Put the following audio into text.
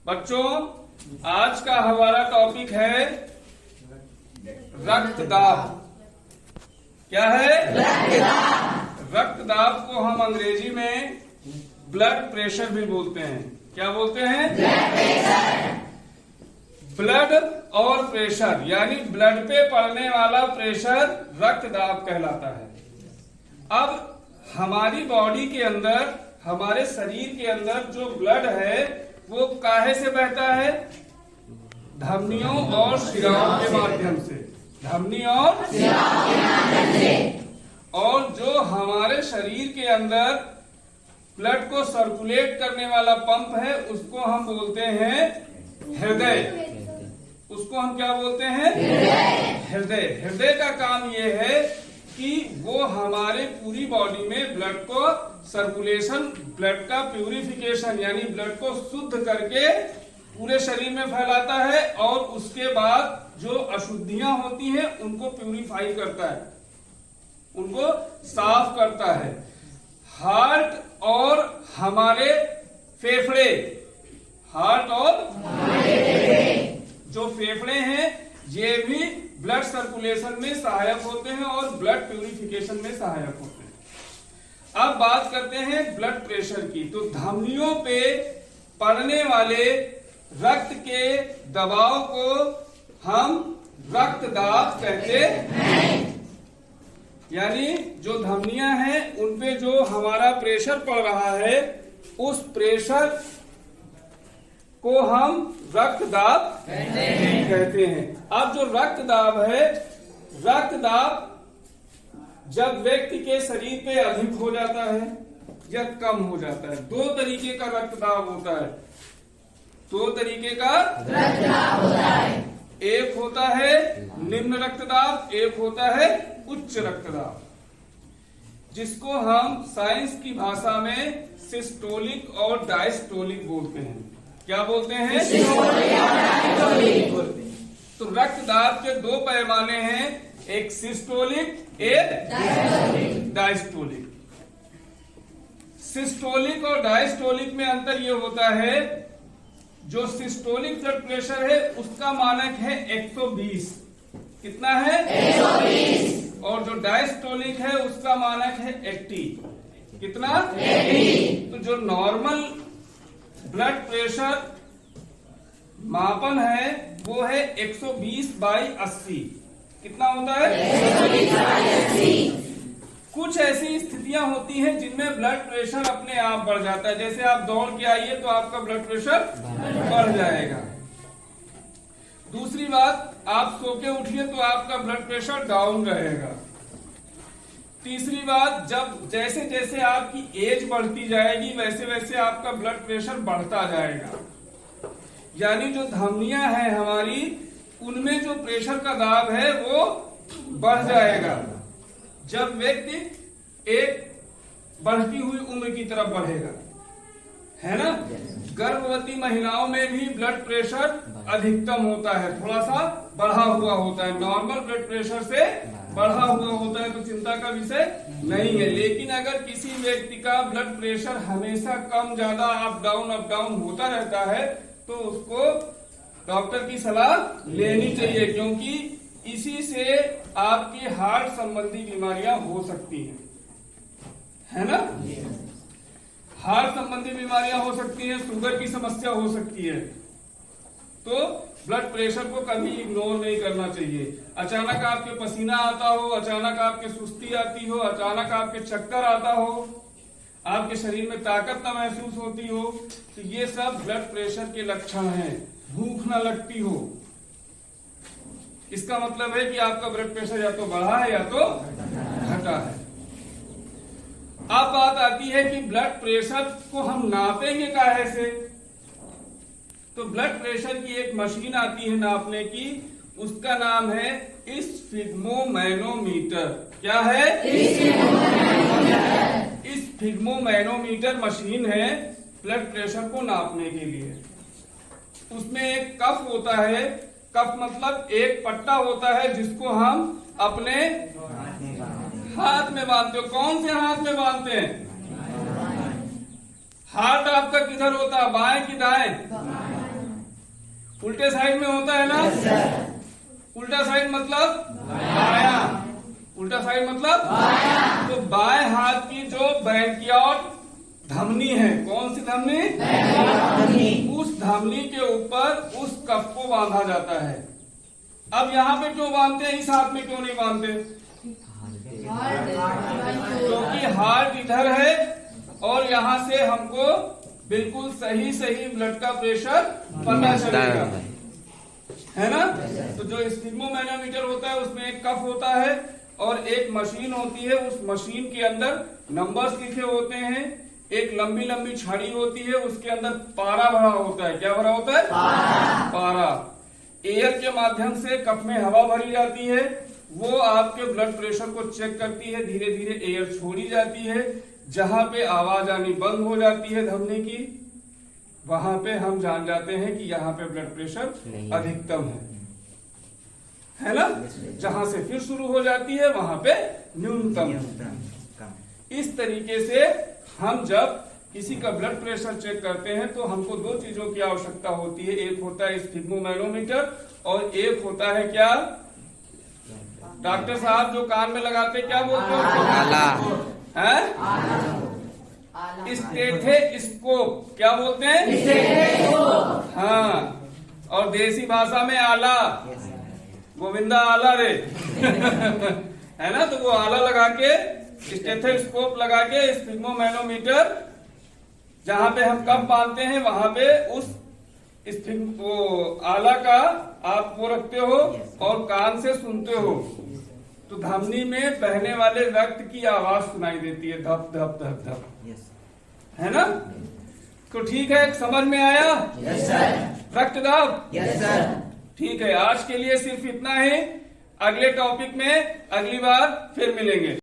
बच्चों, आज का हमारा टॉपिक है रक्तदाब। क्या है? रक्तदाब। रक्तदाब को हम अंग्रेजी में ब्लड प्रेशर भी बोलते हैं। क्या बोलते हैं? Blood pressure. ब्लड और प्रेशर यानी ब्लड पे पड़ने वाला प्रेशर रक्तदाब कहलाता है। अब हमारी बॉडी के अंदर, हमारे शरीर के अंदर जो ब्लड है वो काहे से बहता है? धमनियों और शिराओं के माध्यम से। धमनी और शिराओं के माध्यम से। और जो हमारे शरीर के अंदर ब्लड को सर्कुलेट करने वाला पंप है उसको हम बोलते हैं हृदय। उसको हम क्या बोलते हैं? हृदय। हृदय का काम ये है कि वो हमारे पूरी बॉडी में ब्लड को सर्कुलेशन, ब्लड का प्यूरिफिकेशन यानी ब्लड को शुद्ध करके पूरे शरीर में फैलाता है और उसके बाद जो अशुद्धियां होती हैं उनको प्यूरिफाई करता है, उनको साफ करता है। हार्ट और हमारे फेफड़े, हार्ट और जो फेफड़े हैं ये भी ब्लड सर्कुलेशन में सहायक होते हैं और ब्लड प्यूरिफिकेशन में सहायक होते हैं। अब बात करते हैं ब्लड प्रेशर की। तो धमनियों पे पड़ने वाले रक्त के दबाव को हम रक्तदाब कहते हैं। यानी जो धमनियां हैं उनपे जो हमारा प्रेशर पड़ रहा है उस प्रेशर को हम रक्तदाब कहते हैं। अब जो रक्तदाब है, रक्तदाब जब व्यक्ति के शरीर पे अधिक हो जाता है या कम हो जाता है। दो तरीके का रक्तदाब होता है। दो तरीके का रक्तदाब होता है। एक होता है निम्न रक्तदाब, एक होता है उच्च रक्तदाब, जिसको हम साइंस की भाषा में सिस्टोलिक और डायस्टोलिक बोलते हैं। क्या बोलते हैं? तो रक्तदाब के दो पैमाने हैं, एक सिस्टोलिक, एक डायस्टोलिक। सिस्टोलिक और डायस्टोलिक में अंतर ये होता है, जो सिस्टोलिक ब्लड प्रेशर है उसका मानक है 120। कितना है? 120। और जो डायस्टोलिक है उसका मानक है 80। कितना? 80। तो जो नॉर्मल ब्लड प्रेशर मापन है वो है 120/80। कितना होता है? 120/80। कुछ ऐसी स्थितियां होती हैं जिनमें ब्लड प्रेशर अपने आप बढ़ जाता है। जैसे आप दौड़ के आइए तो आपका ब्लड प्रेशर बढ़ जाएगा। दूसरी बात, आप सो के उठिए तो आपका ब्लड प्रेशर डाउन रहेगा। तीसरी बात, जब जैसे जैसे आपकी एज बढ़ती जाएगी वैसे वैसे आपका ब्लड प्रेशर बढ़ता जाएगा। यानी जो धमनियां हैं हमारी, उनमें जो प्रेशर का दाब है वो बढ़ जाएगा जब व्यक्ति एक बढ़ती हुई उम्र की तरफ बढ़ेगा, है ना? गर्भवती महिलाओं में भी ब्लड प्रेशर अधिकतम होता है, थोड़ा सा बढ़ा हुआ होता है। नॉर्मल ब्लड प्रेशर से बढ़ा हुआ होता है तो चिंता का विषय नहीं है। लेकिन अगर किसी व्यक्ति का ब्लड प्रेशर हमेशा कम ज्यादा अप डाउन होता रहता है तो उसको डॉक्टर की सलाह लेनी चाहिए, क्योंकि इसी से आपकी हार्ट संबंधी बीमारियां हो सकती हैं, है ना? हार्ट संबंधी बीमारियां हो सकती हैं, शुगर की समस्या हो सकती है। तो ब्लड प्रेशर को कभी इग्नोर नहीं करना चाहिए। अचानक आपके पसीना आता हो, अचानक आपके सुस्ती आती हो, अचानक आपके चक्कर आता हो, आपके शरीर में ताकत न महसूस होती हो, तो ये सब ब्लड प्रेशर के लक्षण हैं। भूख न लगती हो, इसका मतलब है कि आपका ब्लड प्रेशर या तो बढ़ा है या तो घटा है। अब बात आती है कि ब्लड प्रेशर को हम नापेंगे काहे से? तो ब्लड प्रेशर की एक मशीन आती है नापने की, उसका नाम है स्फिग्मोमैनोमीटर। क्या है? स्फिग्मोमैनोमीटर मशीन है ब्लड प्रेशर को नापने के लिए। उसमें एक कप होता है, कप मतलब एक पट्टा होता है जिसको हम अपने हाथ में बांधते हो। कौन से हाथ में बांधते हैं? हार्ट आपका किधर होता है, बाएं कि दाएं? उल्टे साइड में होता है ना। उल्टा साइड मतलब बायां, उल्टा साइड मतलब तो बाएं हाथ की जो ब्रैंकियोट धमनी है, कौन सी धमनी? उस धमनी के ऊपर उस कफ को बांधा जाता है। अब यहाँ पे क्यों बांधते हैं, इस हाथ में क्यों नहीं बांधते? क्योंकि हार्ट इधर है और यहाँ से हमको बिल्कुल सही सही ब्लड का प्रेशर पता चलेगा, है ना। तो जो स्फिग्मोमैनोमीटर होता है उसमें एक कफ होता है और एक मशीन होती है। उस मशीन के अंदर नंबर्स लिखे होते हैं, एक लंबी लंबी छड़ी होती है, उसके अंदर पारा भरा होता है। क्या भरा होता है? पारा। एयर के माध्यम से कफ में हवा भरी जाती है, वो आपके ब्लड प्रेशर को चेक करती है। धीरे धीरे एयर छोड़ी जाती है, जहां पे आवाज आनी बंद हो जाती है धमनी की, वहां पे हम जान जाते हैं कि यहाँ पे ब्लड प्रेशर अधिकतम है ना। जहां से फिर शुरू हो जाती है वहां पे न्यूनतम है। इस तरीके से हम जब किसी का ब्लड प्रेशर चेक करते हैं तो हमको दो चीजों की आवश्यकता होती है। एक होता है स्फिग्मोमैनोमीटर और एक होता है क्या, डॉक्टर साहब जो कान में लगाते क्या बोलते हैं? स्टेथोस्कोप। क्या बोलते हैं? हाँ, और देसी भाषा में आला, गोविंदा आला रे है ना। तो वो आला लगा के, स्टेथोस्कोप लगा के स्फिग्मोमैनोमीटर जहां पे हम कफ बांधते हैं वहां पे उस वो आला का आप वो रखते हो और कान से सुनते हो तो धमनी में बहने वाले रक्त की आवाज सुनाई देती है, धप धप धप धप, है ना। तो ठीक है, समझ में आया? Yes sir. रक्तदाब? Yes sir. ठीक है, आज के लिए सिर्फ इतना ही। अगले टॉपिक में अगली बार फिर मिलेंगे।